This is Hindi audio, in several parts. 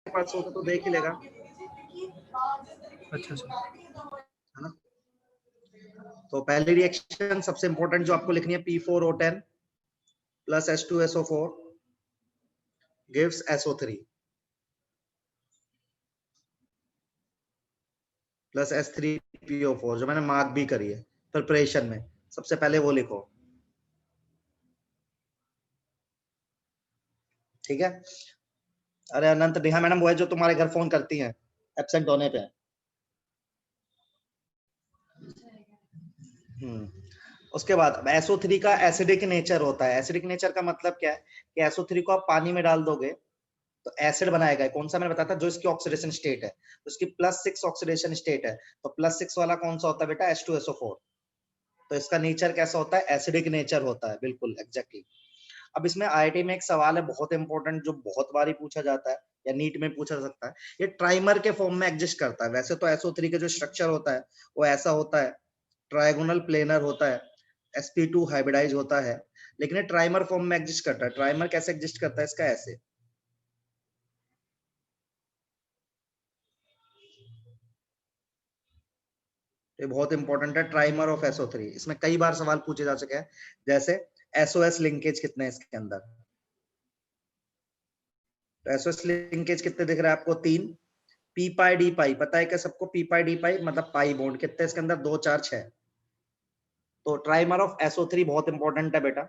पास होता तो देख ही लेगा। अच्छा अच्छा, है ना। तो पहली रिएक्शन सबसे इंपॉर्टेंट जो आपको लिखनी है, P4O10 plus H2SO4 gives SO3 plus H3PO4, जो मैंने मार्क भी करी है प्रिपरेशन में। सबसे पहले वो लिखो, ठीक है। अरे अनंत, नेहा मैडम वो है जो तुम्हारे घर फोन करती हैं एब्सेंट होने पे। उसके बाद SO3 का एसिडिक नेचर होता है। एसिडिक नेचर का मतलब क्या है कि SO3 को आप पानी में डाल दोगे तो एसिड बनाएगा। कौन सा मैंने बताया था, जो इसकी ऑक्सीडेशन स्टेट है, उसकी +6 ऑक्सीडेशन स्टेट है। तो +6 वाला कौन सा होता है बेटा, H2SO4। तो इसका नेचर कैसा होता है, एसिडिक नेचर होता है, बिल्कुल एग्जैक्टली। अब इसमें आईआईटी में एक सवाल है बहुत इंपॉर्टेंट, जो बहुत बार ही पूछा जाता है या नीट में पूछा जा सकता है। ये ट्राइमर के फॉर्म में एग्जिस्ट करता है। वैसे तो SO3 का जो स्ट्रक्चर होता है वो ऐसा होता है, ट्रायगोनल प्लेनर होता है, sp2 हाइब्रिडाइज होता है, लेकिन ये ट्राइमर फॉर्म में एग्जिस्ट करता है। ट्राइमर कैसे एग्जिस्ट करता है इसका, ऐसे। ये बहुत इंपॉर्टेंट है, ट्राइमर ऑफ SO3। इसमें कई बार सवाल पूछे जा चुके हैं, जैसे SOS लिंकेज कितने हैं इसके अंदर। तो SOS लिंकेज कितने दिख रहा है आपको, 3। पी पाई डी पाई पता है क्या सबको, पी पाई डी पाई मतलब पाई बॉन्ड कितने इसके अंदर, 2 4 6। तो ट्राइमर ऑफ SO3 बहुत इंपॉर्टेंट है बेटा।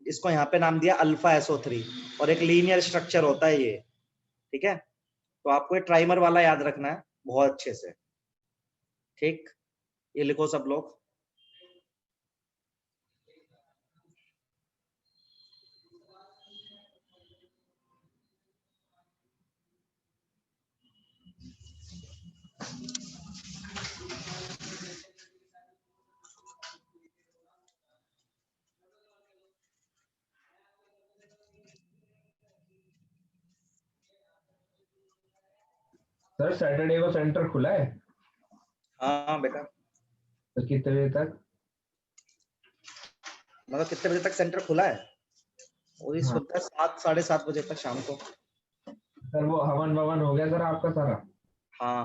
इसको यहाँ पे नाम दिया अल्फा SO3, और एक लीनियर स्ट्रक्चर होता है ये, ठीक है। तो आपको ये ट्राइमर वाला याद रखना है बहुत अच्छे से, ठीक। ये लिखो सब लोग। सर सैटरडे को सेंटर खुला है? हाँ बेटा। तो कितने बजे तक? मतलब कितने बजे तक सेंटर खुला है, वही हाँ सुबह 7 साढ़े 7 बजे तक शाम को। सर, वो हवन भवन हो गया सर आपका सारा? हाँ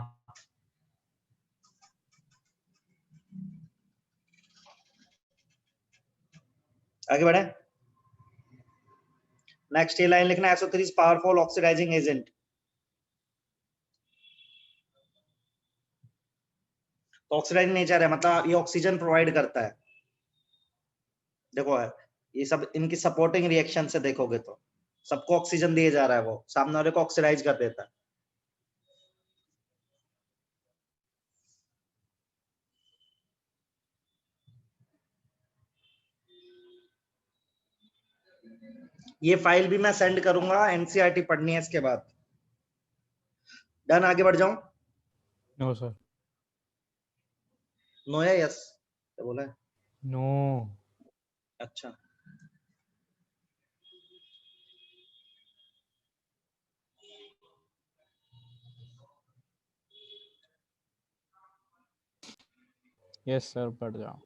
आगे बढ़े। नेक्स्ट ये लाइन लिखना, SO3 is powerful oxidising agent. तो ऑक्सीडाइजिंग नेचर है, मतलब ये ऑक्सीजन प्रोवाइड करता है। देखो है, ये सब इनकी सपोर्टिंग रिएक्शन से देखोगे तो सबको ऑक्सीजन दिए जा रहा है, वो सामने वाले को ऑक्सीडाइज कर देता है। ये फाइल भी मैं सेंड करूंगा, एनसीईआरटी पढ़नी है इसके बाद। डन, आगे बढ़ जाऊं। No sir. नो या यस, क्या बोला है? नो। अच्छा, यस सर, पढ़ जाओ।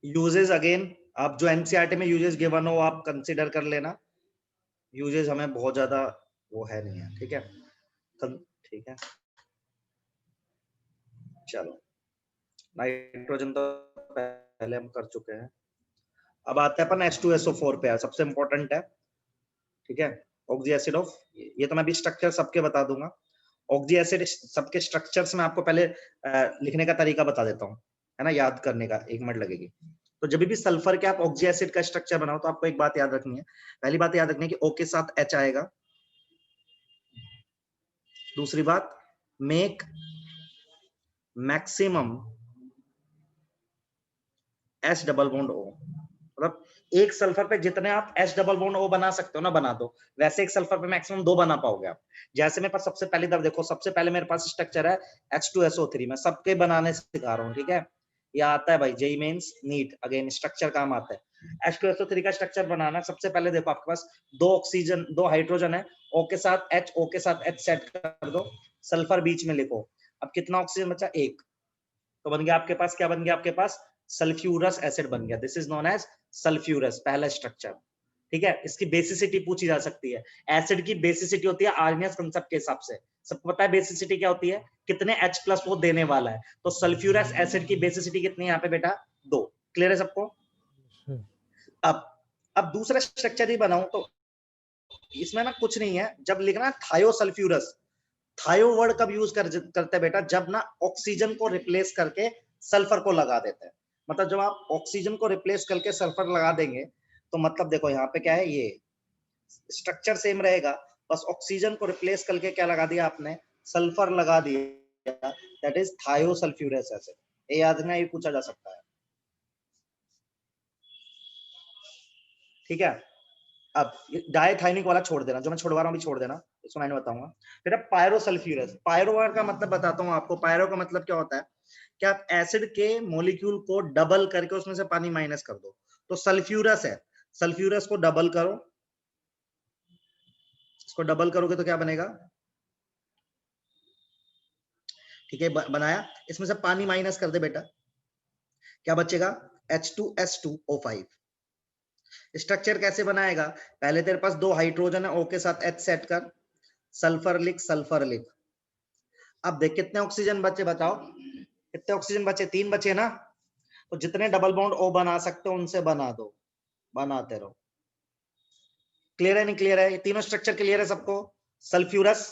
यूजेस अगेन, आप जो एनसीईआरटी में यूजेस गिवन हो आप कंसीडर कर लेना। यूजेस हमें बहुत ज्यादा वो है नहीं है, ठीक है। ठीक है, चलो नाइट्रोजन तो पहले हम कर चुके हैं। अब आते हैं अपन H2SO4 पे, सबसे इंपॉर्टेंट है, ठीक है। ऑक्सी एसिड ऑफ, ये तो मैं भी स्ट्रक्चर सबके बता दूंगा। ऑक्सी एसिड सबके स्ट्रक्चर्स में आपको पहले लिखने का तरीका बता देता हूँ, है ना, याद करने का 1 मिनट लगेगी। तो जब भी सल्फर के आप ऑक्सी एसिड का स्ट्रक्चर बनाओ तो आपको एक बात याद रखनी है। पहली बात याद रखनी है कि O के साथ H आएगा। दूसरी बात, make maximum H double bond O, मतलब एक सल्फर पे जितने आप H डबल बॉन्ड O बना सकते हो ना बना दो, वैसे एक सल्फर पे मैक्सिमम 2 बना पाओगे आप। जैसे मेरे पास सबसे पहले इधर देखो, सबसे पहले मेरे पास स्ट्रक्चर है H2SO3, मैं सबके बनाने सिखा रहा हूँ, ठीक है। ये आता है भाई JEE mains NEET, again structure काम आता है। H2SO3 का स्ट्रक्चर बनाना, सबसे पहले देखो आपके पास 2 ऑक्सीजन 2 हाइड्रोजन है, O के साथ H, O के साथ H सेट कर दो, सल्फर बीच में लिखो। अब कितना ऑक्सीजन बचा, 1। तो बन गया आपके पास, क्या बन गया आपके पास, सल्फ्यूरस एसिड बन गया। This is known as sulphurous, पहला स्ट्रक्चर। ठीक है, इसकी बेसिसिटी पूछी जा सकती है। एसिड की बेसिसिटी होती है आर्नियस कंसेप्ट के हिसाब से, सबको पता है बेसिसिटी क्या होती है, कितने H+ वो देने वाला है। तो सल्फ्यूरस एसिड की बेसिसिटी कितनी है यहाँ पे बेटा, 2। क्लियर है सबको? अब दूसरा स्ट्रक्चर ही बनाऊं तो इसमें ना कुछ नहीं है। जब लिखना थायोसल्फ्यूरस, थायो वर्ड कब यूज करते हैं बेटा, जब ना ऑक्सीजन को रिप्लेस करके सल्फर को लगा देते हैं। मतलब जब आप ऑक्सीजन को रिप्लेस करके सल्फर लगा देंगे तो मतलब देखो यहाँ पे क्या है, ये स्ट्रक्चर सेम रहेगा, बस ऑक्सीजन को रिप्लेस करके क्या लगा दिया आपने, सल्फर लगा दिया, दैट इज थायोसल्फ्यूरस एसिड। ये याद रखना, ये पूछा जा सकता है। ठीक है, अब डायथाइनिक वाला छोड़ देना, जो मैं छोड़वा रहा हूं भी छोड़ देना, इसको मैंने बताऊंगा। फिर अब पायरोसल्फ्यूरस, पायरो वर्ड का मतलब बताता हूं आपको। पायरो का मतलब क्या होता है कि आप एसिड के मॉलिक्यूल को डबल करके उसमें से पानी माइनस कर दो। तो सल्फ्यूरस है, सल्फ्यूरस को डबल करो, इसको डबल करोगे तो क्या बनेगा, ठीक है बनाया, इसमें से पानी माइनस कर दे बेटा, क्या बचेगा, H2S2O5। स्ट्रक्चर कैसे बनाएगा, पहले तेरे पास 2 हाइड्रोजन है, O के साथ H सेट कर, सल्फर लिख, सल्फर लिख। अब देख कितने ऑक्सीजन बचे, बताओ कितने ऑक्सीजन बचे, 3 बचे ना। तो जितने डबल बॉन्ड O बना सकते हो उनसे बना दो, बनाते रहो। क्लियर है नहीं क्लियर है, ये तीनों स्ट्रक्चर क्लियर है सबको, सल्फ्यूरस,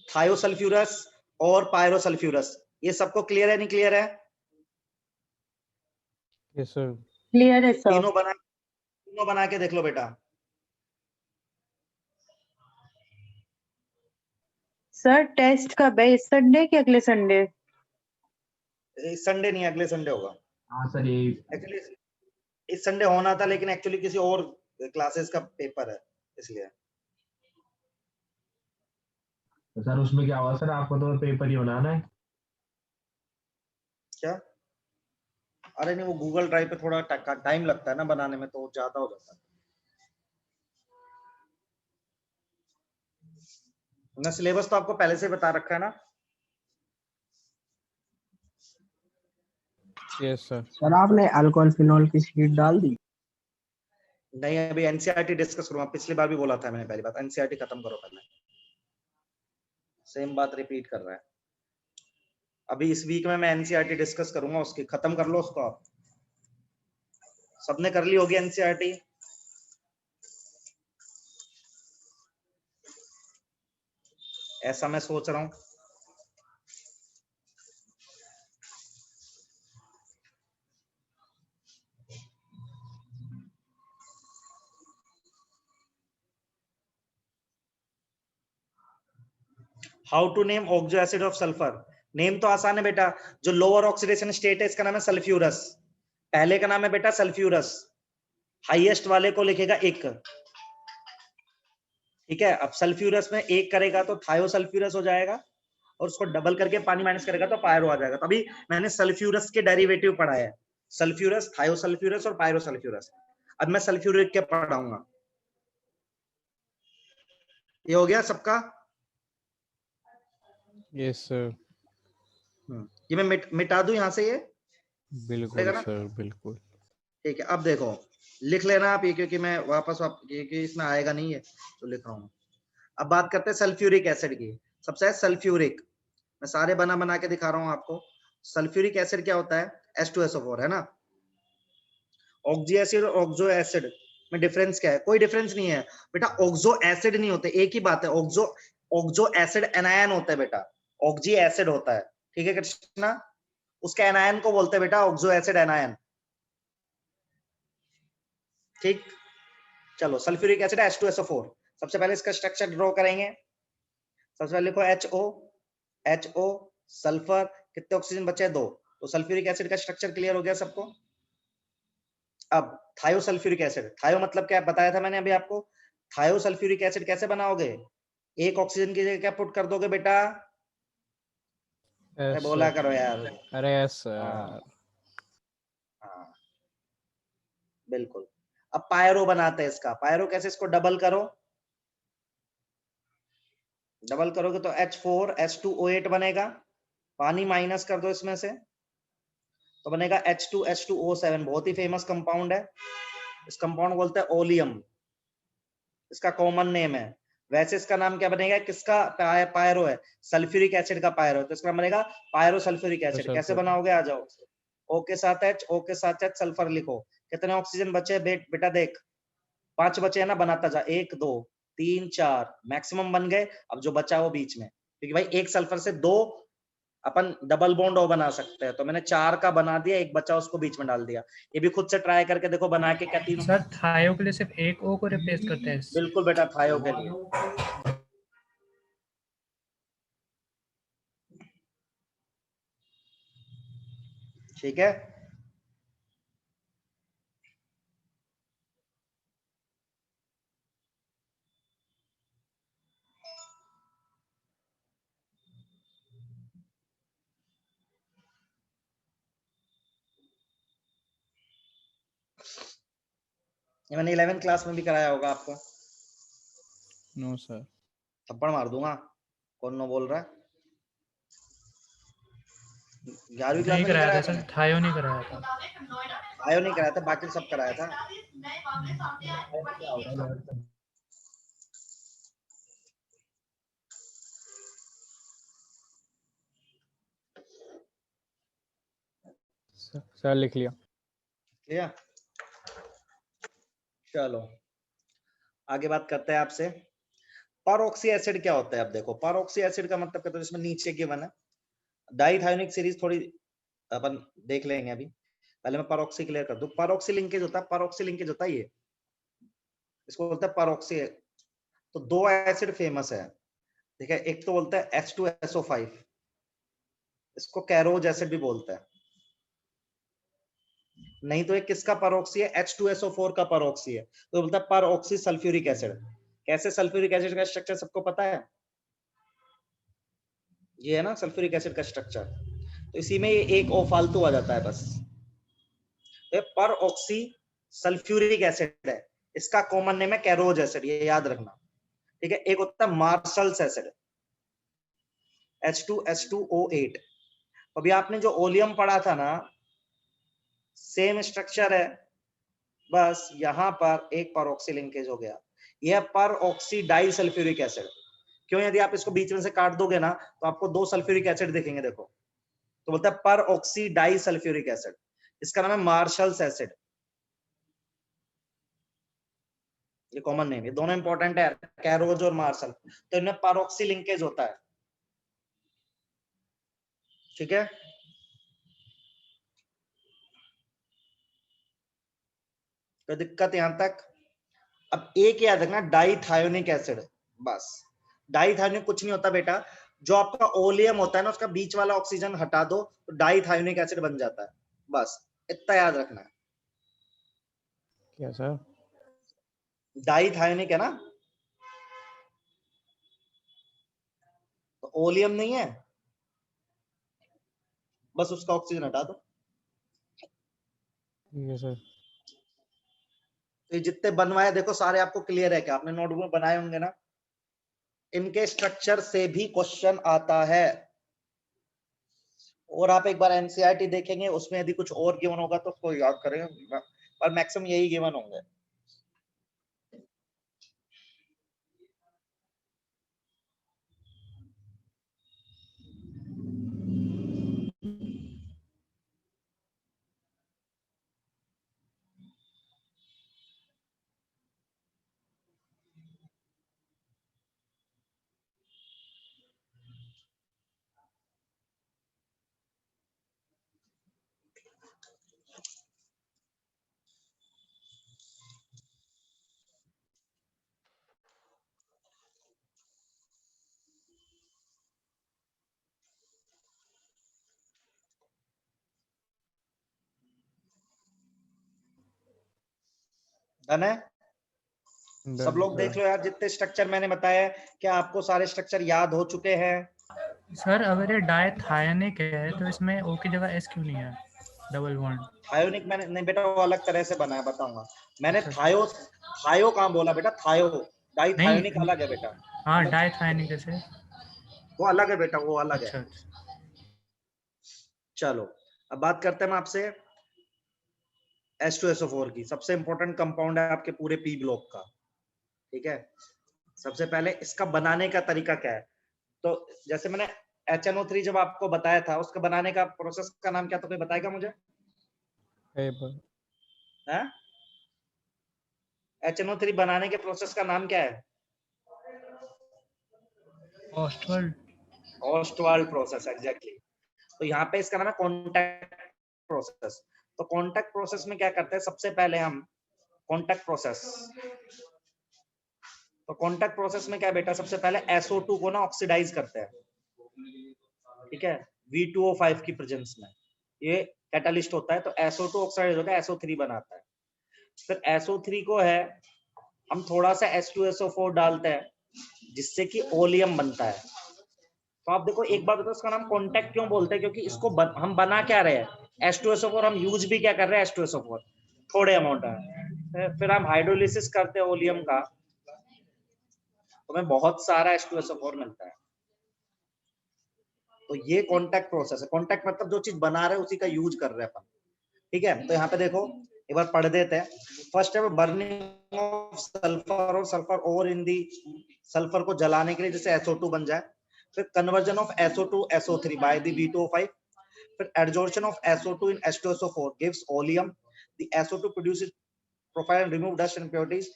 थायोसल्फ्यूरस और पायरोसल्फ्यूरस, ये सबको क्लियर है नहीं क्लियर है? Yes sir. क्लियर है सर। तीनों बना के देख लो बेटा। सर टेस्ट कब है, इस संडे कि अगले संडे? इस संडे नहीं, अगले संडे होगा। हाँ सर, ये एक्चुअली इस संडे होना था, लेकिन एक्चुअली किसी और क्लासेस का पेपर है इसलिए। तो सर उसमें क्या हुआ सर, आपको तो पेपर ही बनाना है। क्या? अरे नहीं, वो गूगल ड्राइव पे थोड़ा टाइम लगता है ना बनाने में, तो ज्यादा हो जाता है ना। सिलेबस तो आपको पहले से बता रखा है ना। Yes sir. सर आपने अल्कोहल फिनॉल की शीट डाल दी? नहीं, अभी एनसीईआरटी डिस्कस करूंगा, पिछली बार भी बोला था मैंने, पहली बात एनसीईआरटी खत्म करो पहले, सेम बात रिपीट कर रहा है। अभी इस वीक में मैं एनसीईआरटी डिस्कस करूंगा, उसकी खत्म कर लो उसको आप। सबने कर ली होगी एनसीईआरटी? ऐसा मैं सोच रहा हूं। How to name oxo acid of sulphur, name तो आसान है बेटा, जो लोअर ऑक्सीडेशन स्टेट है इसका नाम है सल्फ्यूरस, पहले का नाम है बेटा सल्फ्यूरस, हाईएस्ट वाले को लिखेगा 1। ठीक है, अब सल्फ्यूरस में 1 करेगा तो थायोसल्फ्यूरस हो जाएगा, और उसको डबल करके पानी माइनस करेगा तो पायरो आ जाएगा। तो अभी मैंने सल्फ्यूरस के डेरिवेटिव पढ़ा है, सल्फ्यूरस, थायोसल्फ्यूरस और पायरोसल्फ्यूरस। अब मैं सल्फ्यूरिक के पढ़ाऊंगा। ये हो गया सबका? Yes sir. ये मैं मिटा दूं यहां से, ये बिल्कुल सर बिल्कुल। ठीक है। अब देखो लिख लेना आप ये, क्योंकि मैं वापस क्योंकि इसमें आएगा नहीं है तो लिख रहा हूँ। अब बात करते हैं सल्फ्यूरिक एसिड की। सबसे है सल्फ्यूरिक, मैं सारे बना बना के दिखा रहा हूँ आपको। सल्फ्यूरिक एसिड क्या होता है, H2SO4 है ना। ऑक्जी एसिड और ऑक्सो एसिड में डिफरेंस क्या है, कोई डिफरेंस नहीं है बेटा। ऑक्सो एसिड नहीं होते, एक ही बात है, ऑक्सो एसिड एनायन होता है बेटा, ऑक्जी एसिड होता है। ठीक है कृष्णा, उसके एनायन को बोलते हैं बेटा ऑक्सो एसिड एनायन। ठीक, चलो सल्फ्यूरिक एसिड H2SO4। सबसे पहले इसका स्ट्रक्चर ड्रॉ करेंगे। सबसे पहले लिखो HO सल्फर, कितने ऑक्सीजन बचे, 2। तो सल्फ्यूरिक एसिड का स्ट्रक्चर क्लियर हो गया सबको। अब थायोसल्फ्यूरिक एसिड, थायो मतलब क्या बताया था मैंने अभी आपको। थायोसल्फ्यूरिक एसिड कैसे बनाओगे, 1 ऑक्सीजन की जगह क्या पुट कर दोगे बेटा, बोला करो यार। अरे यस सर। हाँ बिल्कुल। अब पायरो बनाते हैं इसका, पायरो कैसे, इसको डबल करो, डबल करोगे तो H4S2O8 बनेगा, पानी माइनस कर दो इसमें से, तो बनेगा H2H2O7, बहुत ही फेमस कंपाउंड है। इस कंपाउंड को बोलते हैं ओलियम, इसका कॉमन नेम है। वैसे इसका नाम क्या बनेगा, किसका पायरो है, सल्फ्यूरिक एसिड का पायरो, तो इसका नाम बनेगा पायरो सल्फ्यूरिक एसिड। कैसे बनाओगे, आ जाओ। O के साथ H, O के साथ H, सल्फर लिखो। कितने ऑक्सीजन बचे बेटा, देख 5 बचे हैं ना, बनाता जा, 1 2 3 4 मैक्सिमम बन गए। अब जो बचा वो बीच में, क्योंकि भाई एक सल्फर से 2 अपन डबल बॉन्ड ओ बना सकते हैं, तो मैंने 4 का बना दिया, एक बचा उसको बीच में डाल दिया। ये भी खुद से ट्राई करके देखो, बना के क्या तीनों। सर थायो के लिए सिर्फ एक ओ को रिप्लेस करते हैं। बिल्कुल बेटा, थायो के लिए। ठीक है, ये मैंने 11th क्लास में भी कराया होगा आपको। No sir. थप्पड़ मार दूंगा, कौन नो बोल रहा है। 11वीं क्लास नहीं में कराया था था सर, थायो नहीं कराया था। थायो नहीं कराया था, बाकी सब कराया था। सर लिख लिया। लिया, चलो आगे बात करते हैं आपसे। परऑक्सी एसिड क्या होता है, अब देखो परऑक्सी एसिड का मतलब क्या, तो इसमें नीचे गिवन है। डाइथायोनिक सीरीज थोड़ी अपन देख लेंगे, अभी पहले मैं परऑक्सी क्लियर कर दूं। परऑक्सी लिंकेज होता है, परऑक्सी लिंकेज होता है ये, इसको बोलते हैं परऑक्सी। तो 2 एसिड फेमस है, ठीक है। एक तो बोलता है H2SO5, इसको कैरोज एसिड भी बोलते हैं। नहीं तो एक किसका परऑक्सी है, H2SO4 का परऑक्सी है, तो बोलता है परऑक्सी सल्फ्यूरिक एसिड। कैसे, सल्फ्यूरिक एसिड का स्ट्रक्चर सबको पता है, ये है ना सल्फ्यूरिक एसिड का स्ट्रक्चर। तो इसी में ये एक ओ फालतू आ जाता है बस। तो परऑक्सी सल्फ्यूरिक एसिड है, इसका कॉमन नेम है कैरोज एसिड, ये याद रखना, ठीक है। एक होता है मार्शल्स एसिड, H2H2O8। अभी आपने जो ओलियम पढ़ा था ना, सेम स्ट्रक्चर है, बस यहां पर एक परऑक्सी लिंकेज हो गया। यह परऑक्सी डाई सल्फ्यूरिक एसिड। क्यों, यदि आप इसको बीच में से काट दोगे ना, तो आपको 2 सल्फ्यूरिक एसिड दिखेंगे, देखो। तो बोलता है परऑक्सी डाई सल्फ्यूरिक एसिड, इसका नाम है मार्शल्स एसिड, ये कॉमन नेम। ये दोनों इंपॉर्टेंट है, कैरोज और मार्शल, तो इनमें परऑक्सी लिंकेज होता है, ठीक है। तो दिक्कत यहां तक। अब एक याद रखना, डाइथायोनिक एसिड, बस। डाइथायोनिक कुछ नहीं होता बेटा, जो आपका ओलियम होता है ना, उसका बीच वाला ऑक्सीजन हटा दो तो डाइथायोनिक एसिड बन जाता है, बस इतना याद रखना है। क्या सर? डाइथायोनिक है ना, तो ओलियम नहीं है, बस उसका ऑक्सीजन हटा दो। ठीक है सर। तो ये जितने बनवाए देखो सारे आपको क्लियर है क्या, आपने नोटबुक में बनाए होंगे ना, इनके स्ट्रक्चर से भी क्वेश्चन आता है। और आप एक बार एनसीईआरटी देखेंगे, उसमें यदि कुछ और गिवन होगा तो उसको याद करेंगे, पर मैक्सिमम यही गिवन होंगे। डन है, सब लोग देख लो यार, जितने स्ट्रक्चर मैंने बताया, क्या आपको सारे स्ट्रक्चर याद हो चुके हैं? सर अगर ये डायथायोनिक है तो इसमें ओ की जगह एस क्यों नहीं है, डबल बॉन्ड? थायोनिक मैंने नहीं बेटा, वो अलग तरह से बना है, बताऊंगा। मैंने अच्छा। थायो कहाँ बोला बेटा, थायो। डाइथायोनिक नहीं, अलग है बेटा, हाँ डायथायोनिक जैसे। वो अलग है बेटा, वो अलग है। अच्छा अच्छा। चलो अब बात करते हैं हम आपसे H2SO4 की। सबसे इंपॉर्टेंट कंपाउंड है आपके पूरे पी ब्लॉक का, ठीक है। सबसे पहले इसका बनाने का तरीका क्या है, तो जैसे मैंने HNO3 जब आपको बताया था, उसका बनाने का प्रोसेस का नाम क्या था, कोई बताएगा मुझे? टेबल। है HNO3 बनाने के प्रोसेस का नाम क्या है? ऑस्टवाल्ड प्रोसेस, एग्जैक्टली। तो यहाँ पे इसका नाम है कॉन्टैक्ट प्रोसेस। तो कॉन्टैक्ट प्रोसेस में क्या करते हैं, सबसे पहले हम कॉन्टैक्ट प्रोसेस, तो कॉन्टैक्ट प्रोसेस में क्या बेटा, सबसे पहले SO2 को ना ऑक्सीडाइज करते हैं, ठीक है, V2O5 की प्रेजेंस में। ये कैटालिस्ट होता है, तो SO2 ऑक्साइड होकर SO3 बनाता है। फिर SO3 को है हम थोड़ा सा H2SO4 डालते हैं, जिससे कि ओलियम बनता है। तो आप देखो, एक बात बताओ, इसका नाम कॉन्टैक्ट क्यों बोलते हैं, क्योंकि इसको हम बना क्या रहे हैं, H2SO4, हम यूज भी क्या कर रहे हैं, H2SO4 थोड़े अमाउंट है। फिर हम हाइड्रोलिसिस करते हैं ओलियम का, तो हमें बहुत सारा H2SO4 मिलता है। तो ये कॉन्टैक्ट प्रोसेस है। कॉन्टैक्ट मतलब जो चीज बना रहे हैं उसी का यूज कर रहे हैं अपन, ठीक है। तो यहाँ पे देखो, एक बार पढ़ देते हैं। फर्स्ट है बर्निंग ऑफ सल्फर और sulphur over in the, sulphur को जलाने के लिए जैसे SO2 बन जाए। फिर conversion of SO2 SO3 by the V2O5। फिर adsorption of SO2 in H2SO4 gives oleum. The SO2 produces profile and remove dust and impurities.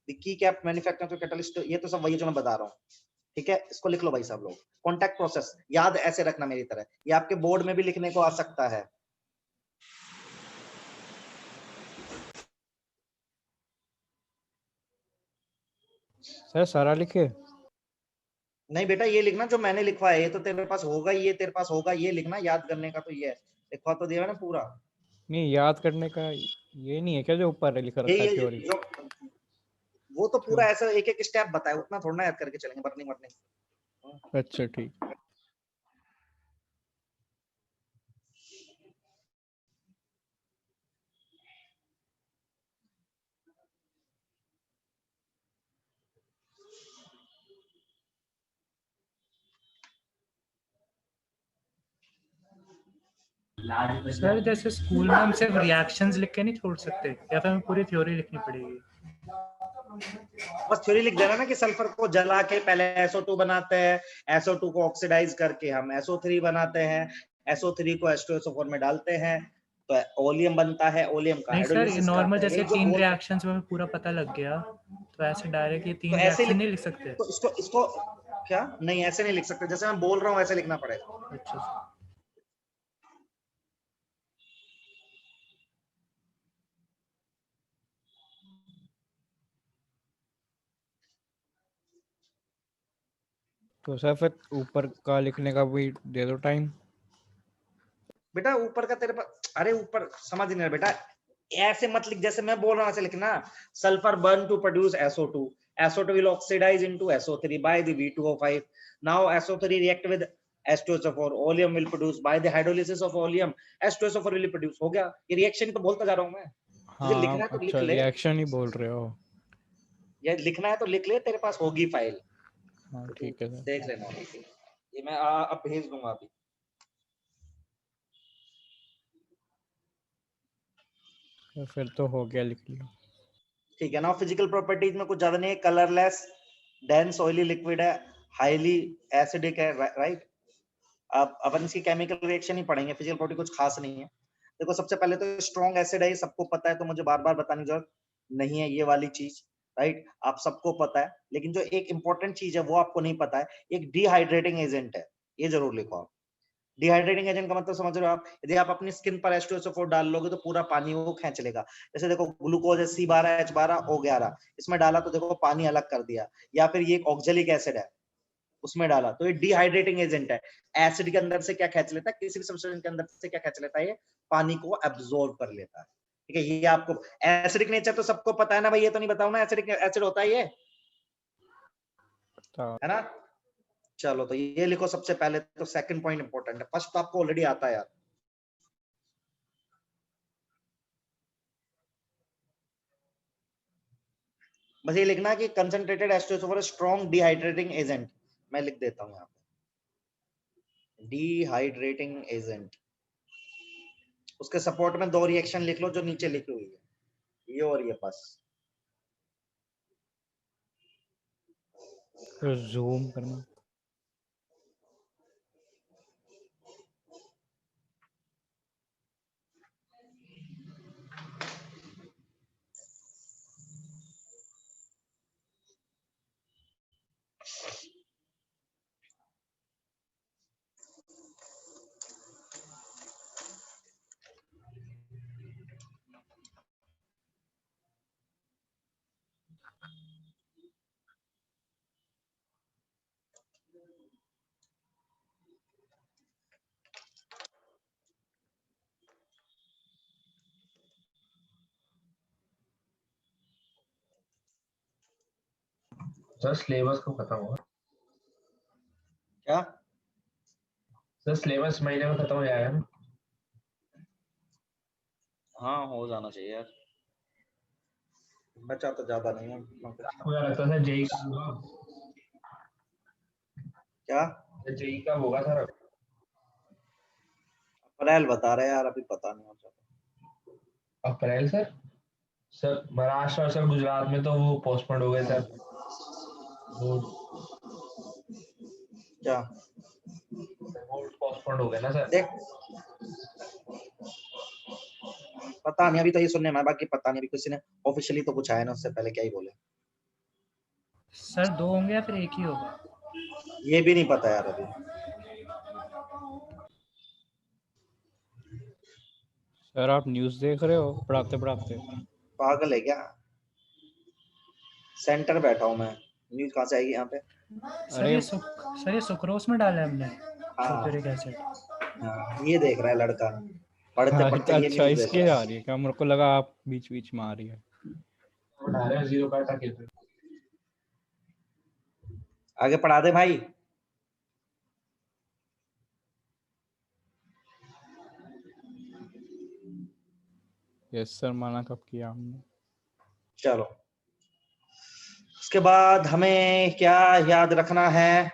The key cap manufacturing of catalyst. ये तो सब वही जो मैं बता रहा हूँ, ठीक है। इसको लिख लो भाई सब लोग। कॉन्टैक्ट प्रोसेस याद ऐसे रखना मेरी तरह, ये आपके बोर्ड में भी लिखने को आ सकता है। सर सारा लिखे? नहीं बेटा, ये लिखना जो मैंने लिखवा है, ये तो तेरे पास होगा, ये तेरे पास होगा, ये लिखना याद करने का। तो ये है, लिखवा तो दिया ना पूरा। नहीं, याद करने का ये नहीं है क्या जो ऊपर लिखा रखा है थ्योरी? जो वो तो पूरा ऐसा एक एक स्टेप बताया, उतना थोड़ा ना याद करके चलेंगे, बर्निंग वर्निंग। अच्छा ठीक। सर जैसे स्कूल में हम सिर्फ रिएक्शंस लिख के नहीं छोड़ सकते, या फिर हमें पूरी थ्योरी लिखनी पड़ेगी? बस थ्योरी लिख देना ना कि सल्फर को जला के पहले SO2 बनाते हैं, SO2 को ऑक्सीडाइज करके हम SO3 बनाते हैं, SO3 को H2SO4 में डालते हैं, तो ओलियम बनता है। ओलियम का नहीं सर, हाइड्रोलिसिस नॉर्मल करते हैं। जैसे ये जो 3 बोल, रिएक्शंस में पूरा पता लग गया, तो ऐसे डायरेक्ट ये तो 3 ऐसे रिएक्शन नहीं लिख सकते? तो इसको क्या नहीं, ऐसे नहीं लिख सकते, जैसे मैं बोल रहा हूँ ऐसे लिखना पड़ेगा। अच्छा सर। तो सर फिर ऊपर का लिखने का भी दे दो टाइम। बेटा ऊपर का तेरे पास, अरे ऊपर समझ नहीं रहा बेटा, ऐसे मत लिख जैसे मैं बोल रहा हूँ, ऐसे लिखना। Sulphur burn to produce SO2, SO2 will oxidize into SO3 by the V2O5. Now SO3 react with H2SO4, oleum will produce by the hydrolysis of oleum, H2SO4 will produce। हो गया, ये रिएक्शन तो बोलता जा रहा हूँ मैं। तुझे हाँ लिखना है तो लिख अच्छा, ले, रिएक्शन ही बोल रहे हो? ये लिखना है तो लिख ले, तेरे पास होगी फाइल, हाँ तो तू ठीक है सर। देख लेना। ये मैं अब भेज दूंगा अभी। तो फिर तो हो गया, लिख लिया। ठीक है ना। फिजिकल प्रॉपर्टीज में कुछ ज्यादा नहीं है, कलरलेस, डेंस ऑयली लिक्विड है, हाईली एसिडिक है, राइट। अब अपन इसकी केमिकल रिएक्शन ही पढ़ेंगे, फिजिकल प्रॉपर्टी कुछ खास नहीं है। देखो सबसे पहले तो स्ट्रॉन्ग एसिड है, ये सबको पता है, तो मुझे बार बार बताने की जरूरत नहीं है ये वाली चीज, राइट। आप सबको पता है, लेकिन जो एक इंपॉर्टेंट चीज है वो आपको नहीं पता है, एक डिहाइड्रेटिंग एजेंट है, ये जरूर लिखो आप। डिहाइड्रेटिंग एजेंट का मतलब समझ रहे हो आप, यदि आप अपनी स्किन पर H2SO4 डाल लोगे तो पूरा पानी वो खींच लेगा। जैसे देखो ग्लूकोज है C12 H12 O11, इसमें डाला तो देखो पानी अलग कर दिया। या फिर ये एक ऑक्जेलिक एसिड है, उसमें डाला तो ये डिहाइड्रेटिंग एजेंट है। एसिड के अंदर से क्या खींच लेता है, किसी भी सब्सटेंस के अंदर से क्या खींच लेता है, ये पानी को एब्जॉर्ब कर लेता है, ठीक है। ये आपको एसिडिक नेचर तो सबको पता है ना भाई, ये तो नहीं बताऊं ना एसिडिक एसिड होता है ये, है ना। चलो तो ये लिखो सबसे पहले, तो सेकंड पॉइंट इंपॉर्टेंट है, फर्स्ट तो आपको ऑलरेडी आता है यार। बस ये लिखना कि concentrated H2SO4 strong dehydrating agent, मैं लिख देता हूं यहाँ पे डिहाइड्रेटिंग एजेंट। उसके सपोर्ट में 2 रिएक्शन लिख लो जो नीचे लिखी हुई है, ये और ये बस। तो जूम करना। सर सिलेबस को खत्म हुआ। क्या? सर सिलेबस महीने में खत्म हो जाएगा ना? हाँ हो जाना चाहिए यार, बचा तो ज्यादा नहीं है। मुझे लगता है जेई का होगा। क्या जेई का होगा सर? अप्रैल बता रहे यार, अभी पता नहीं होता। अप्रैल सर? सर महाराष्ट्र और सर गुजरात में तो वो पोस्टपोन हो गए सर। बोर्ड क्या पोस्टपोन हो गए ना सर? देख, पता नहीं, अभी तो ये सुनने में, बाकी पता नहीं, अभी किसी ने ऑफिशियली तो कुछ आया ना, उससे पहले क्या ही बोले। सर 2 होंगे या फिर एक ही होगा? ये भी नहीं पता यार अभी। सर आप न्यूज़ देख रहे हो पढ़ाते पढ़ाते? पागल है क्या? सेंटर बैठा हूँ मैं, न्यूज कहाँ से आएगी यहाँ पे? सर ये सुक्रोज में डाला है हमने हाँ सुल्फ्यूरिक एसिड। हाँ, ये देख रहा है लड़का, पढ़ते पढ़ते ये अच्छा न्यूज देख इसके रहा आ रही है क्या? मेरे को लगा आप बीच बीच में आ रही है। बना रहे हैं जीरो काटा के। आगे पढ़ा दे भाई। यस सर, माना कब किया हमने। चलो उसके बाद हमें क्या याद रखना है?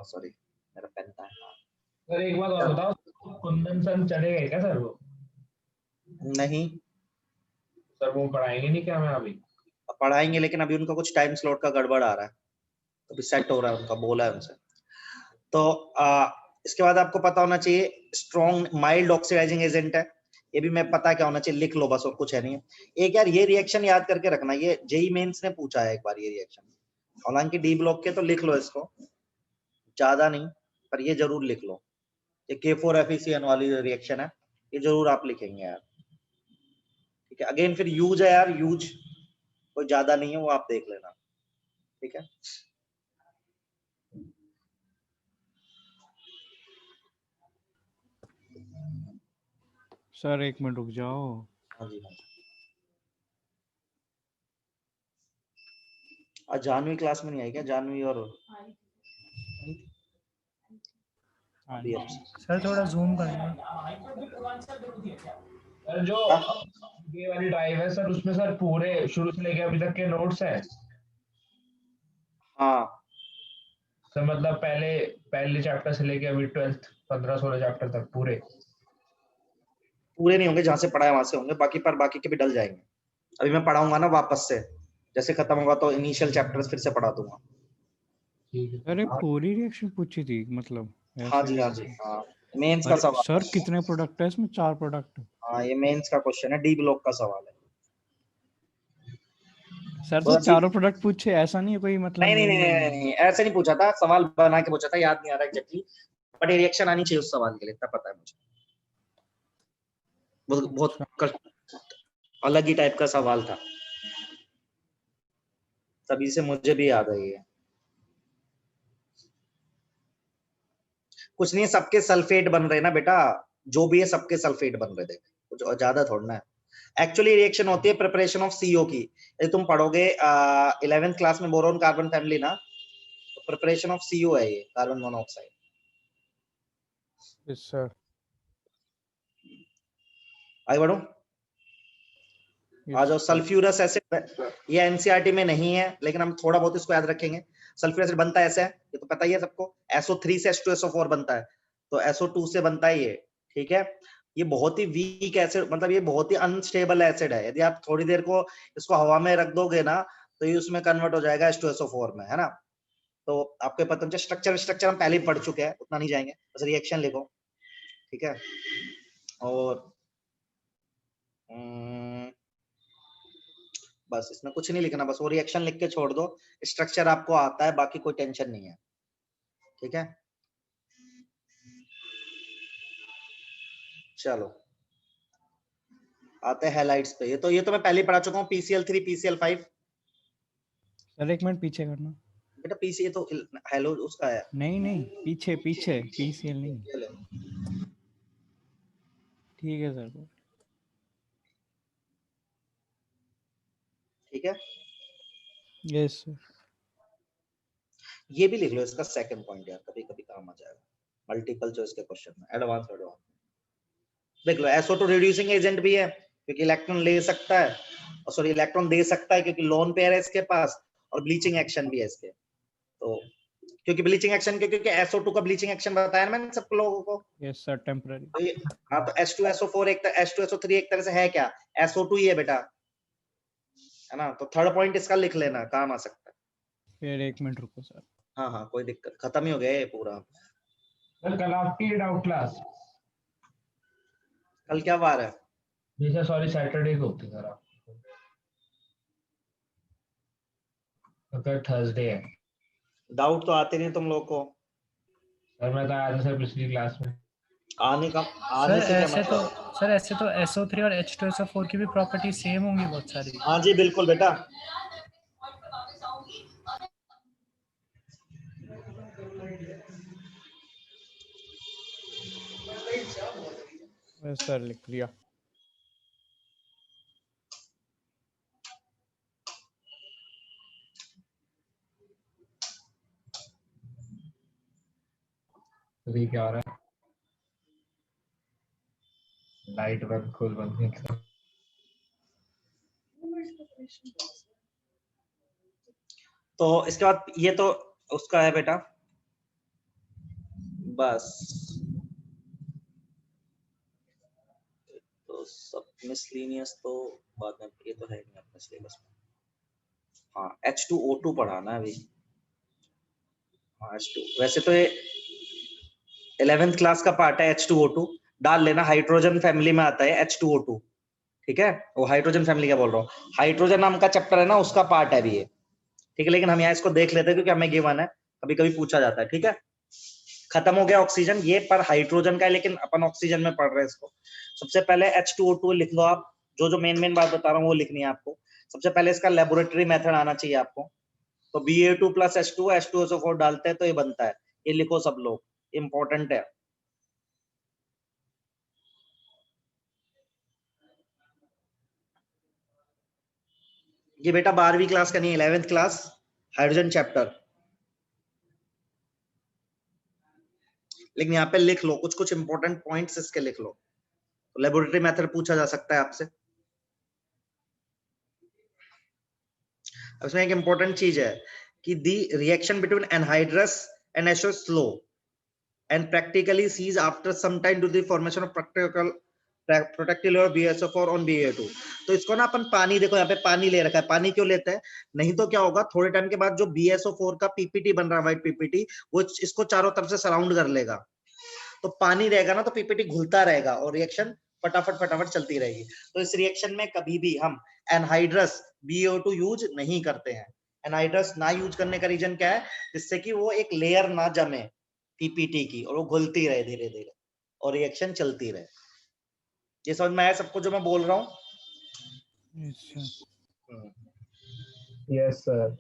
सॉरी मेरा पेन था। सर एक बात और बताओ, कुंदन सन चढ़ेगा क्या सर वो? नहीं सर वो पढ़ाएंगे नहीं क्या हमें अभी? पढ़ाएंगे, लेकिन अभी उनका कुछ टाइम स्लॉट का गड़बड़ आ रहा है, अभी सेट हो रहा है उनका, बोला है उनसे। तो इसके बाद आपको पता होना चाहिए स्ट्रॉन्ग माइल्ड ऑक्सीडाइजिंग एजेंट है, ये भी मैं पता क्या होना चाहिए, लिख लो बस, और कुछ है नहीं है। एक यार ये रिएक्शन याद करके रखना, ये जेई मेंस ने पूछा है एक बार ये रिएक्शन, हालांकि डी ब्लॉक के, तो लिख लो इसको, ज्यादा नहीं पर ये जरूर लिख लो। ये K4FeCN वाली जो रिएक्शन है, ये जरूर आप लिखेंगे यार, ठीक है। अगेन फिर यूज है यार, यूज कोई ज्यादा नहीं है, वो आप देख लेना, ठीक है। सर 1 मिनट रुक जाओ। हाँ जी हाँ जी। आज जानवी क्लास में नहीं आई क्या? जानवी और अभी सर थोड़ा जूम करना। सर जो ये वाली ड्राइव है सर, उसमें सर पूरे शुरू से लेके अभी तक के नोट्स हैं? हाँ सर मतलब पहले चैप्टर से लेके अभी 12th 15-16 चैप्टर तक पूरे? पूरे नहीं होंगे, जहां से पढ़ा है वहां से होंगे, बाकी पर बाकी के भी डल जाएंगे। अभी मैं पढ़ाऊंगा ना वापस से, जैसे खत्म होगा तो इनिशियल चैप्टर्स फिर से पढ़ा दूंगा। अरे पूरी रिएक्शन पूछी थी मतलब? हाँ जी हाँ जी हाँ, मेंस का अरे सवाल। सर कितने प्रोडक्ट है इसमें? 4 प्रोडक्ट। हाँ ये मेंस का क्वेश्चन है, डी ब्लॉक का सवाल है सर तो चारों प्रोडक्ट पूछे, ऐसा नहीं है कोई मतलब? नहीं नहीं नहीं नहीं नहीं, ऐसे नहीं पूछा था, सवाल बना के पूछा था, याद नहीं आ रहा एग्जैक्टली, बट ये रिएक्शन आनी चाहिए उस सवाल के लिए, इतना पता है मुझे। बहुत अलग ही टाइप का सवाल था, तभी से मुझे भी याद है ये। कुछ नहीं, सबके सल्फेट बन रहे ना बेटा, जो भी है सबके सल्फेट बन रहे थे, कुछ ज्यादा थोड़ा है। एक्चुअली रिएक्शन होती है प्रिपरेशन ऑफ CO की, यदि तुम पढ़ोगे 11th क्लास में बोरोन कार्बन फैमिली ना, तो प्रिपरेशन ऑफ CO है ये, कार्बन मोनोऑक्साइड। Yes sir. आगे बढ़ो, आ जाओ। सल्फ्यूरस एसिड, ये एनसीईआरटी में नहीं है, लेकिन हम थोड़ा बहुत इसको याद रखेंगे। सल्फ्यूरिक एसिड बनता है ऐसे, ये तो पता ही है सबको, SO3 से H2SO4 बनता है। तो SO2 से बनता है ये, ठीक है। ये बहुत ही वीक एसिड, मतलब ये बहुत ही अनस्टेबल एसिड है। यदि आप थोड़ी देर को इसको हवा में रख दोगे ना तो ये उसमें कन्वर्ट हो जाएगा H2SO4 में, है ना। तो आपको पता चले स्ट्रक्चर हम पहले ही पढ़ चुके हैं, उतना नहीं जाएंगे, बस रिएक्शन लिखो, ठीक है। और बस इसमें कुछ नहीं लिखना, बस वो रिएक्शन लिख के छोड़ दो, स्ट्रक्चर आपको आता है, बाकी कोई टेंशन नहीं है, ठीक है। चलो आते हैं हैलाइड्स पे। ये तो मैं पहले ही पढ़ा चुका हूँ, PCl3 PCl5। सर एक मिनट पीछे करना। बेटा पीसी तो हेलो उसका है, नहीं पीछे पीछे PCl नहीं, ठीक है सर। ठीक है। Yes sir. ये भी लिख लो, इसका सेकंड पॉइंट यार, कभी कभी काम आ जाएगा मल्टीपल चॉइस के क्वेश्चन में, एडवांस देख लो। SO2 रिड्यूसिंग एजेंट भी है क्योंकि इलेक्ट्रॉन ले सकता है, और सॉरी इलेक्ट्रॉन दे सकता है क्योंकि लोन पेयर है इसके पास, और ब्लीचिंग एक्शन भी है इसके। तो क्योंकि ब्लीचिंग एक्शन के, क्योंकि SO2 का ब्लीचिंग एक्शन बताया ना मैंने सब लोगों को। Yes sir temporary. तो ये हाँ, तो H2SO4 H2SO3 एक तरह से है क्या, SO2 ही है बेटा, है ना। तो थर्ड पॉइंट इसका लिख लेना, काम आ सकता है। फिर एक मिनट रुको सर। हाँ कोई दिक्कत, खत्म ही हो गया ये पूरा। सर कल आपकी डाउट क्लास? कल क्या वार है? जी सर, सॉरी सैटरडे को होती सर। आपका थर्सडे है। डाउट तो आते नहीं तुम लोग को। सर मैं तो आया था सर पिछली क्लास में। आने सर से क्या ऐसे तो मतलब? सर ऐसे तो SO3 और H2SO4 की भी प्रॉपर्टी सेम होंगी बहुत सारी। हाँ जी बिल्कुल बेटा। यस सर लिख लिया। तो ये क्या हो रहा है? लाइट बंद खोल बंद नहीं कर। तो इसके बाद ये तो उसका है बेटा, बस। तो सब मिसलिनियस तो बाद में, ये तो है नहीं अपने सिलेबस में। हाँ H2O2 पढ़ाना है अभी। हाँ H2, वैसे तो ये 11th क्लास का पार्ट है H2O2, डाल लेना, हाइड्रोजन फैमिली में आता है H2O2, ठीक है। वो हाइड्रोजन फैमिली क्या बोल रहा हूँ, हाइड्रोजन नाम का चैप्टर है ना, उसका पार्ट है अभी ये, ठीक है। लेकिन हम यहाँ इसको देख लेते हैं क्योंकि हमें गिवन है, कभी कभी पूछा जाता है, ठीक है। खत्म हो गया ऑक्सीजन, ये पर हाइड्रोजन का है, लेकिन अपन ऑक्सीजन में पढ़ रहे हैं इसको। सबसे पहले H2O2 लिख लो आप, जो मेन बात बता रहा हूँ वो लिखनी है आपको। सबसे पहले इसका लेबोरेटरी मेथड आना चाहिए आपको। तो Ba2 + H2 H2SO4 डालते हैं तो ये बनता है, ये लिखो सब लोग, इंपॉर्टेंट है। ये बेटा 12वीं क्लास का नहीं, 11th क्लास हाइड्रोजन चैप्टर। लेकिन यहाँ पे लिख लो कुछ इंपॉर्टेंट पॉइंट्स इसके लिख लो। तो लेबोरेटरी मेथड पूछा जा सकता है आपसे। इसमें एक इंपॉर्टेंट चीज है कि दी reaction between anhydrous and HO is slow and practically cease after some time due to the formation of protective layer of BSO4 on Ba2। तो इसको ना अपन पानी, देखो यहाँ पे पानी ले रखा है, पानी क्यों लेते हैं, नहीं तो क्या होगा थोड़े टाइम के बाद जो BSO4 का PPT बन रहा है, व्हाइट PPT, वो इसको चारों तरफ से सराउंड कर लेगा। तो पानी रहेगा ना तो PPT घुलता रहेगा और रिएक्शन फटाफट चलती रहेगी। तो इस रिएक्शन में कभी भी हम एनहाइड्रस BO2 यूज नहीं करते हैं। एनहाइड्रस ना यूज करने का रीजन क्या है, जिससे कि वो एक लेयर ना जमे PPT की और वो घुलती रहे धीरे धीरे और रिएक्शन चलती रहे। ये समझ में आया सबको जो मैं बोल रहा हूँ? Yes sir.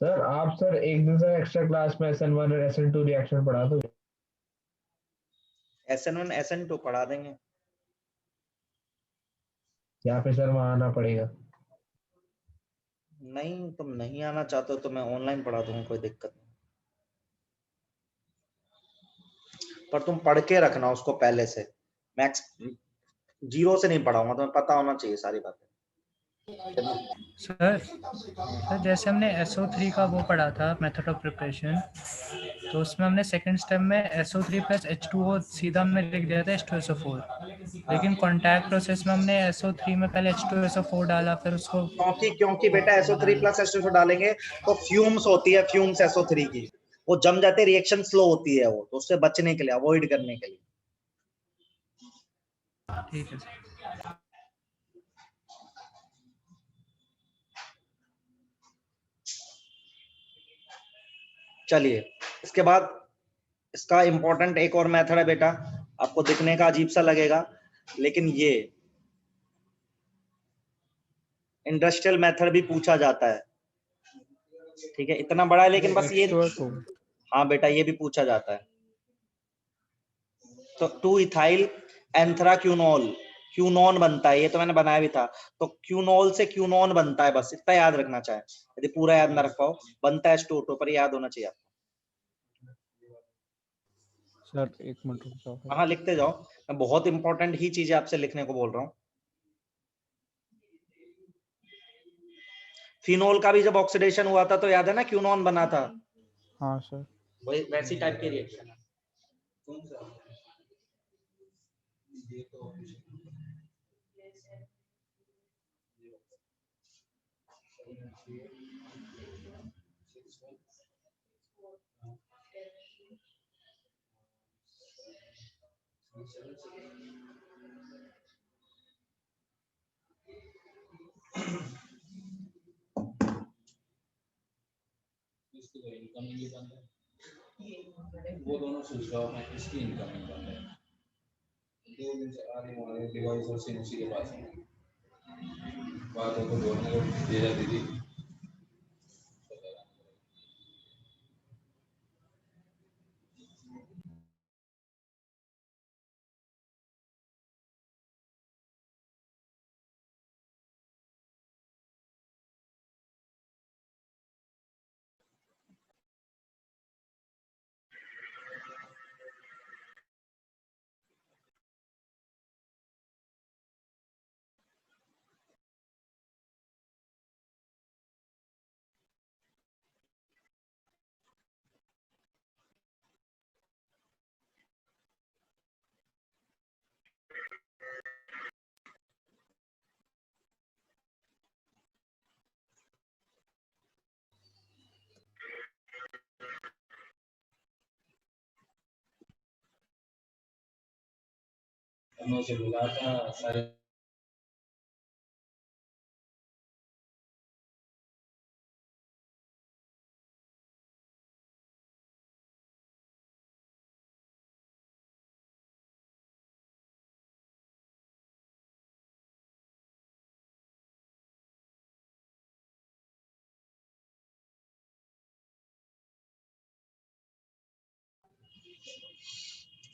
सर आप सर एक दिन से एक्स्ट्रा क्लास में SN1 और SN2 रिएक्शन पढ़ा दो। SN1 SN2 पढ़ा देंगे। या फिर सर वहां आना पड़ेगा? नहीं तुम नहीं आना चाहते हो तो मैं ऑनलाइन पढ़ा दूंगा, कोई दिक्कत नहीं। पर तुम पढ़ के रखना उसको पहले से, मैक्स 0 से नहीं पढ़ाऊंगा, तुम्हें पता होना चाहिए सारी बातें। सर जैसे हमने SO3 का वो पढ़ा था मेथड ऑफ प्रिपरेशन, तो उसमें हमने सेकंड स्टेप में SO3 प्लस H2O सीधा हमने लिख दिया था H2SO4, लेकिन कॉन्टैक्ट प्रोसेस में हमने SO3 में पहले H2SO4 डाला, फिर उसको क्योंकि बेटा SO3 प्लस H2SO डालेंगे तो फ्यूम्स होती है, फ्यूम्स SO3 की वो जम जाते, रिएक्शन स्लो होती है वो, तो उससे बचने के लिए, अवॉइड करने के लिए। ठीक है सर। चलिए इसके बाद इसका इंपॉर्टेंट एक और मेथड है बेटा, आपको दिखने का अजीब सा लगेगा, लेकिन ये इंडस्ट्रियल मेथड भी पूछा जाता है, ठीक है, इतना बड़ा है लेकिन बस ये, H2O2 हाँ बेटा ये भी पूछा जाता है। तो 2 इथाइल एंथ्राक्यूनोल, क्यूनोन बनता है, ये तो मैंने बनाया भी था, तो क्यूनोल से क्यूनोन बनता है, बस इतना याद रखना चाहे, यदि पूरा याद ना रख पाओ, बनता है H2O2 पर याद होना चाहिए आपको। सर एक मिनट रुक जाओ। हाँ लिखते जाओ, मैं बहुत इंपॉर्टेंट ही चीजें आपसे लिखने को बोल रहा हूँ। फिनोल का भी जब ऑक्सीडेशन हुआ था तो याद है ना, क्यूनोन बना था, हाँ सर। वही वैसी टाइप की रिएक्शन है। वो दोनों स्विच ऑफ है, इसकी इनकमिंग बंद है, 2 दिन से आगे हमारे डिवाइस और सिम उसी के पास है, बातों को बोलने को दे जा दीदी। से मिला था सारे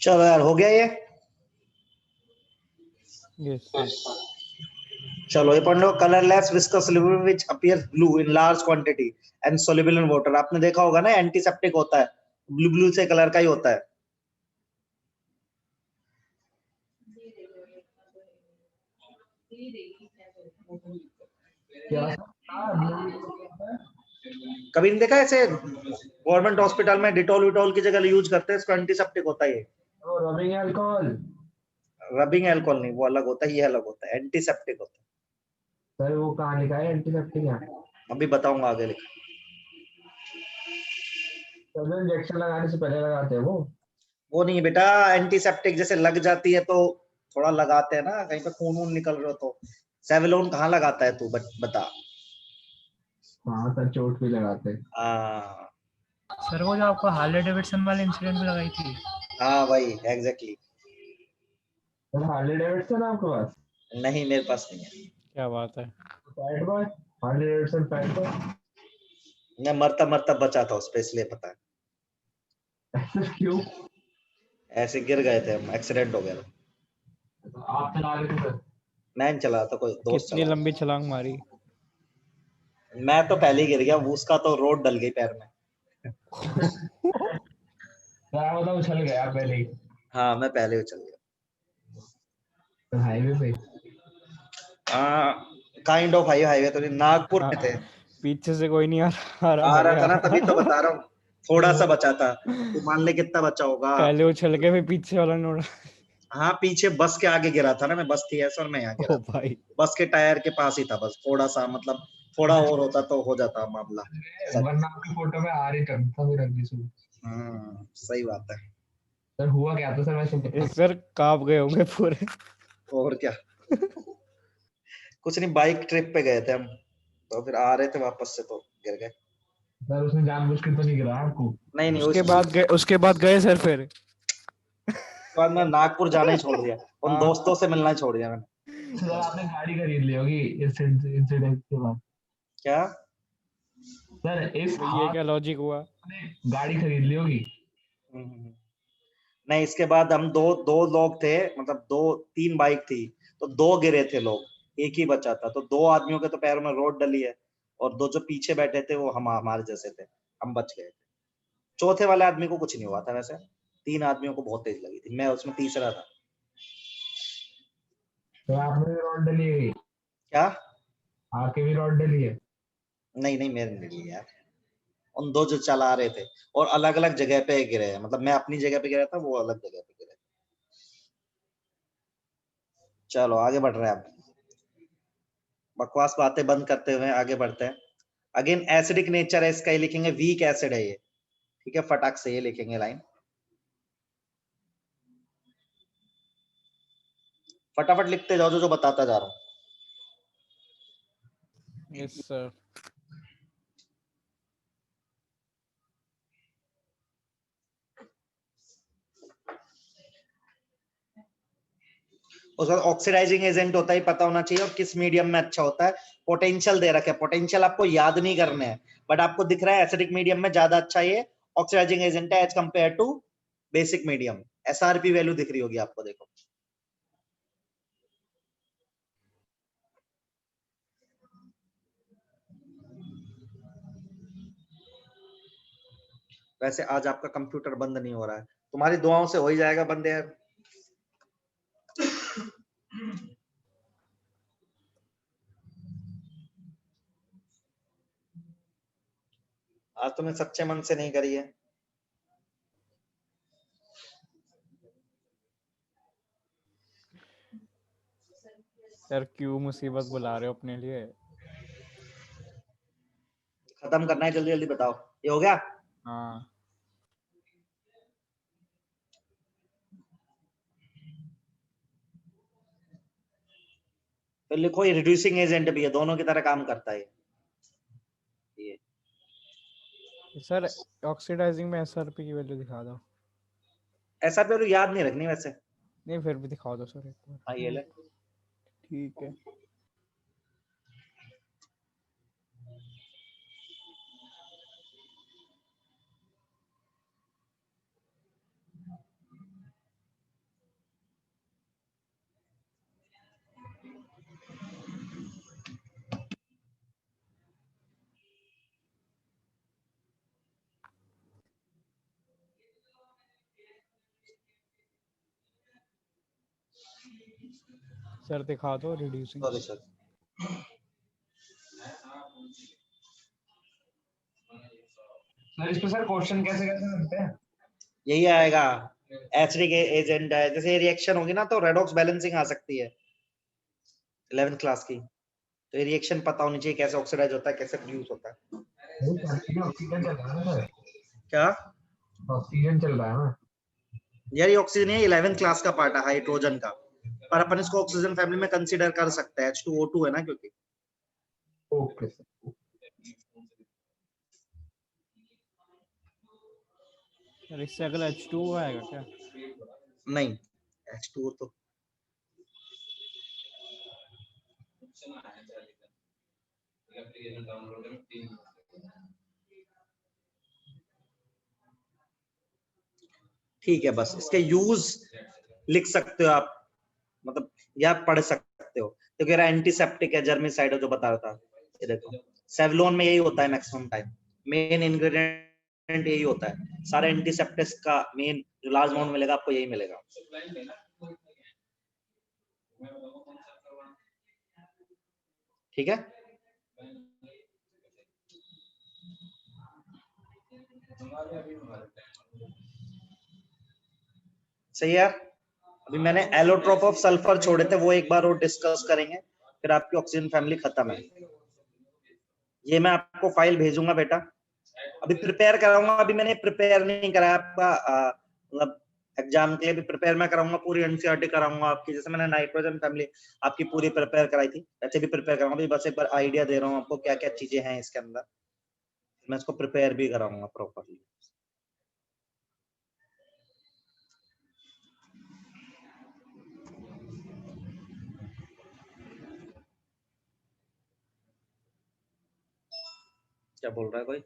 चलो यार हो गया ये, यस। चलो ये पढ़ लो, colourless viscous liquid which appears blue in large quantity and soluble in water. आपने देखा होगा ना, एंटीसेप्टिक होता है, ब्लू ब्लू से कलर का ही होता है। कभी नहीं देखा ऐसे, गवर्नमेंट हॉस्पिटल में डिटॉल विटॉल की जगह यूज करते हैं इसको, एंटीसेप्टिक होता है ये। रबिंग अल्कोहल, रबिंग अल्कोहल नहीं, वो अलग होता है, ये अलग होता है, एंटीसेप्टिक होता है। सर वो कहाँ लिखा है एंटीसेप्टिक है? अभी बताऊंगा आगे लिखा। सर इंजेक्शन लगाने से पहले लगाते हैं वो नहीं बेटा, एंटीसेप्टिक जैसे लग जाती है तो थोड़ा लगाते हैं ना, कहीं पे खून वून निकल रहा हो तो। सेवलोन कहाँ लगाता है तू, बता। हाँ सर चोट भी लगाते हैं। हाँ सर वो जो आपको हार्ले डेविडसन वाले इंसिडेंट में लगाई थी। हाँ वही एग्जैक्टली। सर हार्ले डेविडसन आपके पास? नहीं मेरे पास नहीं है। क्या बात है। Fat boy, Harley Davidson fat boy. मैं मरता मरता बचा था उस पे, इसलिए पता है। क्यों? ऐसे गिर गए थे हम, एक्सीडेंट हो गया था। आप चला रहे थे सर? मैं नहीं चला था, कोई दोस्त कितनी चला। लंबी छलांग मारी। मैं तो पहले ही गिर गया, उसका तो रोड डल गई पैर में। मतलब उछल गया पहले ही? हाँ मैं पहले ही चल गया। हाईवे पे? हाँ काइंड ऑफ हाईवे तो नहीं, नागपुर में थे। पीछे से कोई नहीं आ रहा आ रहा था ना, भैया। तभी तो बता रहा हूँ, थोड़ा सा बचा था। तू मान ले कितना बचा होगा। पहले उछल के फिर पीछे वाला ने उड़ा। हाँ, पीछे बस के आगे गिरा था ना मैं, बस थी ऐसा और मैं यहाँ गिरा ओ था। भाई, बस के टायर के पास ही था, बस थोड़ा सा, मतलब थोड़ा और होता तो हो जाता मामला। वरना आपकी फोटो में आ रही टर्न था फिर अगली सुबह। सही बात है। सर हुआ क्या था सर वैसे? सर कांप गए होंगे पूरे। और क्या। कुछ नहीं, बाइक ट्रिप पे गए थे हम, तो फिर आ रहे थे वापस से तो गिर गए। सर उसने जानबूझ के तो नहीं गिराया आपको? नहीं नहीं, उसके बाद गए सर फिर। उसके बाद मैं नागपुर जाना ही छोड़ दिया, उन हाँ। दोस्तों से मिलना ही छोड़ दिया मैंने। सर आपने गाड़ी खरीद ली होगी इस इंसिडेंट के बाद। क्या? सर इस ये हाथ क्या लॉजिक हुआ? ने गाड़ी खरीद ली होगी। नहीं, इसके बाद हम दो दो लोग थे, मतलब दो तीन बाइक थी, तो दो गिरे थे लोग, एक ही बचा था, तो दो आदमियों के तो पैरों में रोड डली है, और दो जो पीछे बैठे थे वो हमारे जैसे थे, हम बच गए थे। चौथे वाले आदमी को कुछ नहीं हुआ था वैसे, तीन आदमियों को बहुत तेज लगी थी, मैं उसमें तीसरा था। तो आपने भी रॉड डली है? क्या? आपके भी रॉड डली है? नहीं नहीं, मेरे नहीं लिए यार, उन दो जो चला रहे थे, और अलग अलग जगह पे गिरे हैं, मतलब मैं अपनी जगह पे गिरा था, वो अलग जगह पे गिरे। चलो आगे बढ़ रहे हैं, अब बकवास बातें बंद करते हुए आगे बढ़ते हैं। अगेन एसिडिक नेचर है इसका, ये लिखेंगे वीक एसिड है ये, ठीक है, फटाक से ये लिखेंगे लाइन, फटाफट लिखते जाओ जो बताता जा रहा हूँ। Yes sir. उसका ऑक्सीडाइजिंग एजेंट होता है, पता होना चाहिए, और किस मीडियम में अच्छा होता है। पोटेंशियल दे रखे, पोटेंशियल आपको याद नहीं करने हैं, बट आपको दिख रहा है एसिडिक मीडियम में ज्यादा अच्छा ये ऑक्सीडाइजिंग एजेंट है as compare to basic medium. SRP value दिख रही होगी आपको, देखो। वैसे आज आपका कंप्यूटर बंद नहीं हो रहा है, तुम्हारी दुआओं से हो ही जाएगा बंद यार। आज तुमने सच्चे मन से नहीं करी है। सर क्यों मुसीबत बुला रहे हो अपने लिए? खत्म करना है, जल्दी जल्दी बताओ, ये हो गया? हाँ। तो लिखो ये रिड्यूसिंग एजेंट भी है, दोनों की तरह काम करता है ये। सर ऑक्सीडाइजिंग में एसआरपी की वैल्यू दिखा दो। एसआरपी वैल्यू याद नहीं रखनी वैसे। नहीं फिर भी दिखा दो सर एक बार। हाँ ये ले। ठीक है। सर दिखा दो रिड्यूसिंग। Sorry sir. सर इस पे सर क्वेश्चन कैसे कैसे करते हैं? यही आएगा, एसिडिक एजेंट है, जैसे रिएक्शन होगी ना तो रेडॉक्स बैलेंसिंग आ सकती है 11th क्लास की, तो ये रिएक्शन पता होनी चाहिए, कैसे ऑक्सीडाइज होता है, कैसे प्रोड्यूस होता है। ऑक्सीजन चल रहा है ना सर? क्या? ऑक्सीजन चल रहा है ना? यार ये ऑक्सीजन है, 11th क्लास का पार्ट है हाइड्रोजन का, पर अपन इसको ऑक्सीजन फैमिली में कंसीडर कर सकते हैं, H2O2 है ना, क्योंकि ओके सर। सर इससे अगला H2O आएगा क्या? नहीं, H2O तो ठीक है, बस इसके यूज लिख सकते हो आप, मतलब या पढ़ सकते हो, तो कह रहा एंटीसेप्टिक है, जर्मिसाइड है जो बता रहा था। ये देखो सेवलोन में यही होता है मैक्सिमम टाइम, मेन इंग्रेडिएंट यही होता है, सारे एंटीसेप्टिक्स का मेन जो लार्ज अमाउंट मिलेगा आपको यही मिलेगा। ठीक है, सही है। अभी मैंने एलोट्रोप ऑफ सल्फर छोड़े थे, वो एक बार और डिस्कस करेंगे, फिर आपकी ऑक्सीजन फैमिली खत्म है। ये मैं आपको फाइल भेजूंगा बेटा, अभी प्रिपेयर कराऊंगा, अभी मैंने प्रिपेयर नहीं कराया आपका, मतलब एग्जाम के लिए भी प्रिपेयर मैं कराऊंगा, पूरी एनसीईआरटी कराऊंगा आपकी, जैसे मैंने नाइट्रोजन फैमिली आपकी पूरी प्रिपेयर कराई थी, वैसे भी प्रिपेयर कराऊंगा। अभी बस एक बार आइडिया दे रहा हूँ आपको क्या क्या चीजें हैं इसके अंदर, मैं इसको प्रिपेयर भी कराऊंगा प्रॉपरली। क्या बोल रहा है कोई?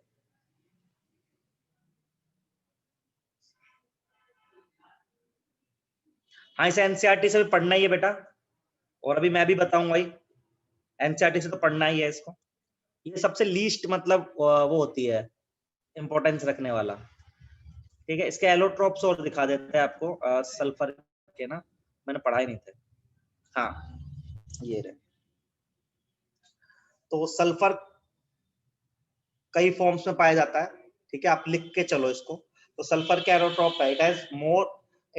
हाँ, इसे एनसीईआरटी से भी पढ़ना ही है बेटा, और अभी मैं भी बताऊंगा ही, एनसीईआरटी से तो पढ़ना ही है इसको। ये सबसे लीस्ट मतलब वो होती है इंपॉर्टेंस रखने वाला, ठीक है। इसके एलोट्रोप्स और दिखा देते हैं आपको, सल्फर के ना, मैंने पढ़ा ही नहीं थे। हाँ, ये रहे। तो सल्फर कई फॉर्म्स में पाया जाता है, ठीक है, आप लिख के चलो इसको। तो सल्फर के एलोट्रोप है, it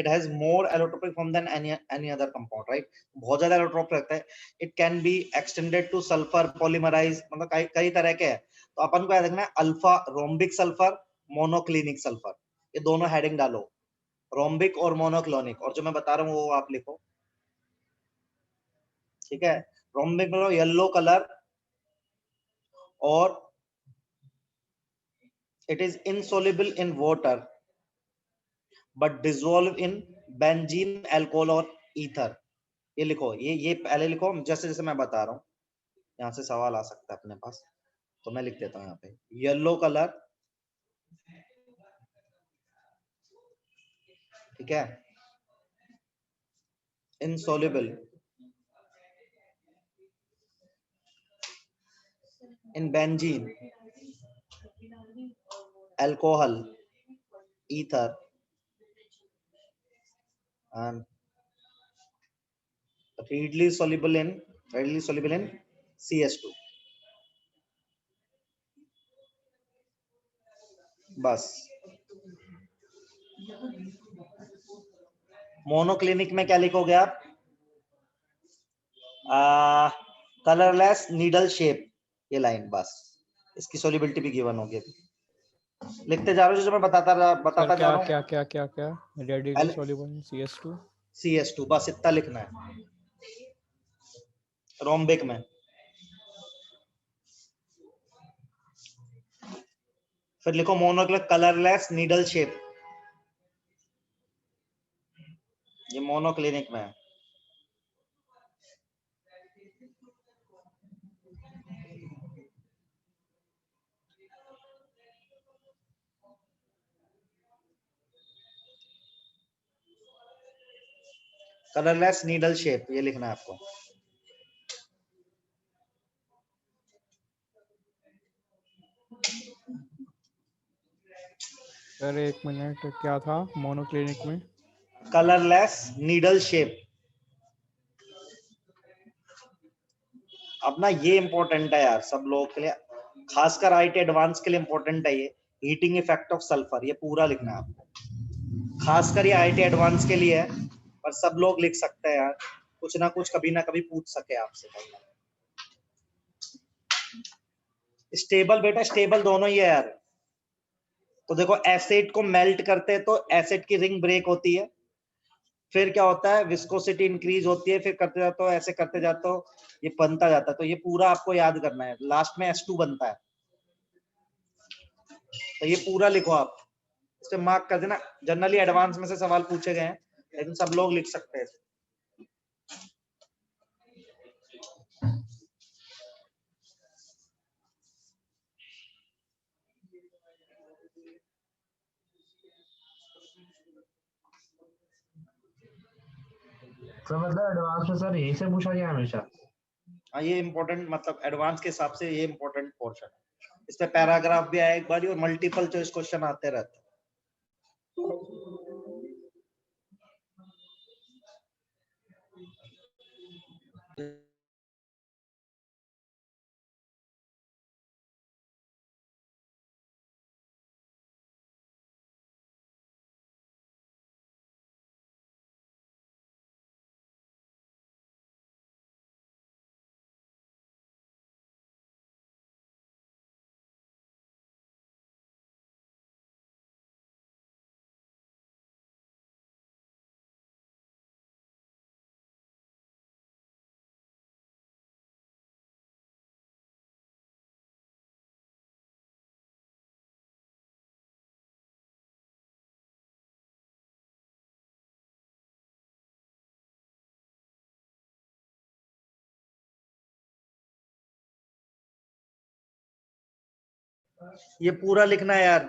has more allotropic form than any other compound, right. बहुत ज्यादा एलोट्रोप रहता है। It can be extended to sulphur polymerise, मतलब कई तरह के हैं। तो अपन को याद रखना है, alpha rhombic sulphur, monoclinic sulphur, ये दोनों हेडिंग डालो, रोम्बिक और मोनोक्लोनिक, और जो मैं बता रहा हूँ वो आप लिखो, ठीक है। रोम्बिक में येलो कलर, और it is insoluble in water but dissolve in benzene, alcohol और ether। ये लिखो, ये पहले लिखो, जैसे जैसे मैं बता रहा हूँ, यहाँ से सवाल आ सकता है अपने पास, तो मैं लिख देता हूँ यहाँ पे, येलो कलर, ठीक है, insoluble in benzene, alcohol, ether and readily soluble in CS2। बस। मोनोक्लिनिक में क्या लिखोगे आप? कलरलेस नीडल शेप, ये लाइन, बस इसकी सोलिबिलिटी भी गिवन होगी। लिखते जा रहा हूँ जो मैं बताता सर जा रहा क्या हूँ। क्या क्या क्या रेडिकल सॉल्युबल CS2, CS2, बस इतना लिखना है रोम्बिक में। फिर लिखो मोनोक्लिनिक कलरलेस नीडल शेप, ये मोनोक्लिनिक में है। कलरलेस नीडल शेप, ये लिखना है आपको। सर एक मिनट, क्या था मोनोक्लिनिक में? Colourless needle shape. अब ना ये इंपॉर्टेंट है यार सब लोगों के लिए, खासकर आईटी एडवांस के लिए इंपॉर्टेंट है ये, हीटिंग इफेक्ट ऑफ सल्फर, ये पूरा लिखना है आपको। खासकर ये आईटी एडवांस के लिए है, पर सब लोग लिख सकते हैं यार, कुछ ना कुछ कभी ना कभी पूछ सके आपसे। स्टेबल बेटा, स्टेबल दोनों ही है यार। तो देखो एसिड को मेल्ट करते हैं तो एसिड की रिंग ब्रेक होती है, फिर क्या होता है, विस्कोसिटी इंक्रीज होती है, फिर करते जाते हो, ऐसे करते जाते हो, ये बनता जाता है। तो ये पूरा आपको याद करना है, लास्ट में H2 बनता है, तो ये पूरा लिखो आप, इस पे मार्क कर देना। जनरली एडवांस में से सवाल पूछे गए हैं, लेकिन सब लोग लिख सकते हैं। तो मतलब एडवांस में सर यही से पूछा गया हमेशा? हाँ, ये इम्पोर्टेंट, मतलब एडवांस के हिसाब से ये इम्पोर्टेंट पोर्शन है। इस पे पैराग्राफ भी आया एक बार, और मल्टीपल चॉइस क्वेश्चन आते रहते हैं। ये पूरा लिखना है यार।